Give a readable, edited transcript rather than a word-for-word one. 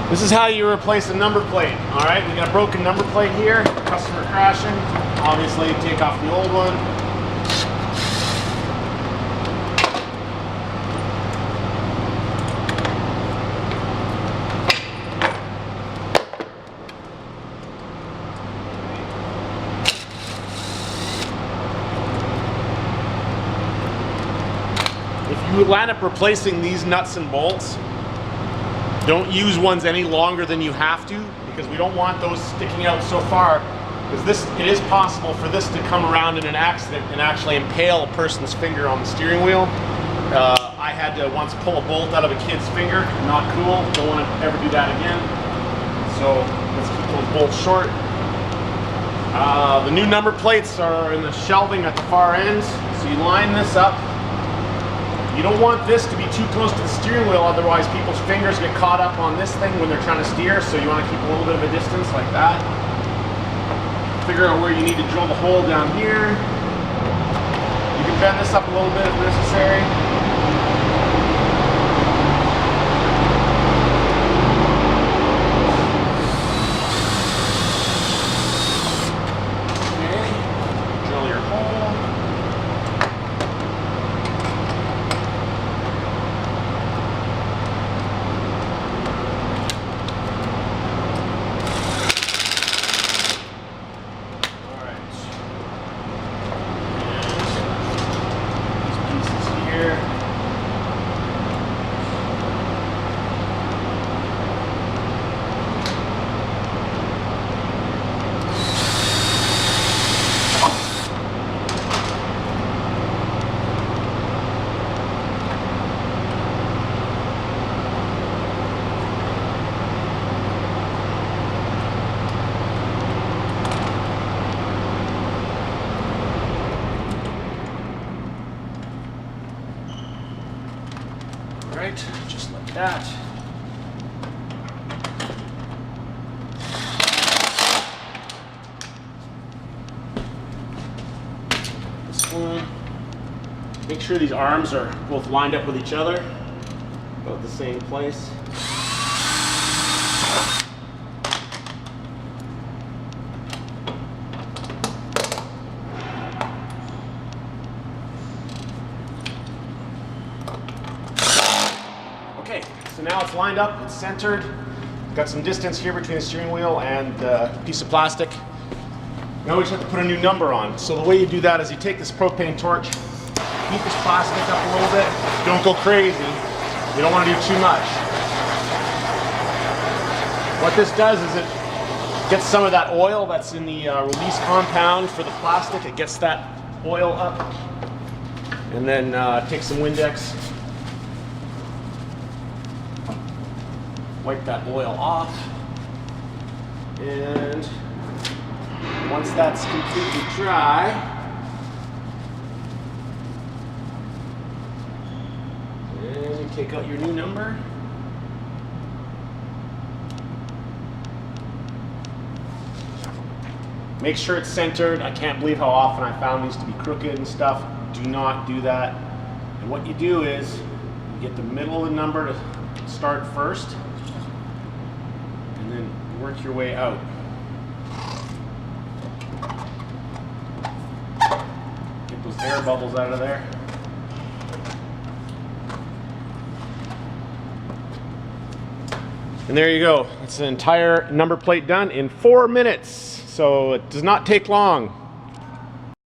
This is how you replace a number plate. All right, we got a broken number plate here, customer crashing. Obviously, take off the old one. If you land up replacing these nuts and bolts, don't use ones any longer than you have to, because we don't want those sticking out so far, because it is possible for this to come around in an accident and actually impale a person's finger on the steering wheel. I had to once pull a bolt out of a kid's finger. Not cool. Don't want to ever do that again. So let's keep those bolts short. The new number plates are in the shelving at the far end, so you line this up. You don't want this to be too close to the steering wheel, otherwise people's fingers get caught up on this thing when they're trying to steer, so you want to keep a little bit of a distance like that. Figure out where you need to drill the hole down here. You can bend this up a little bit if necessary. Okay, drill your hole. Right, just like that. This one. Make sure these arms are both lined up with each other, about the same place. Okay, so now it's lined up, it's centered. Got some distance here between the steering wheel and a piece of plastic. Now we just have to put a new number on. So the way you do that is you take this propane torch, heat this plastic up a little bit. Don't go crazy. You don't want to do too much. What this does is it gets some of that oil that's in the release compound for the plastic. It gets that oil up. And then take some Windex. Wipe that oil off, and once that's completely dry, and you take out your new number. Make sure it's centered. I can't believe how often I found these to be crooked and stuff. Do not do that. And what you do is you get the middle of the number to start first, and then work your way out. Get those air bubbles out of there. And there you go. It's an entire number plate done in 4 minutes. So it does not take long.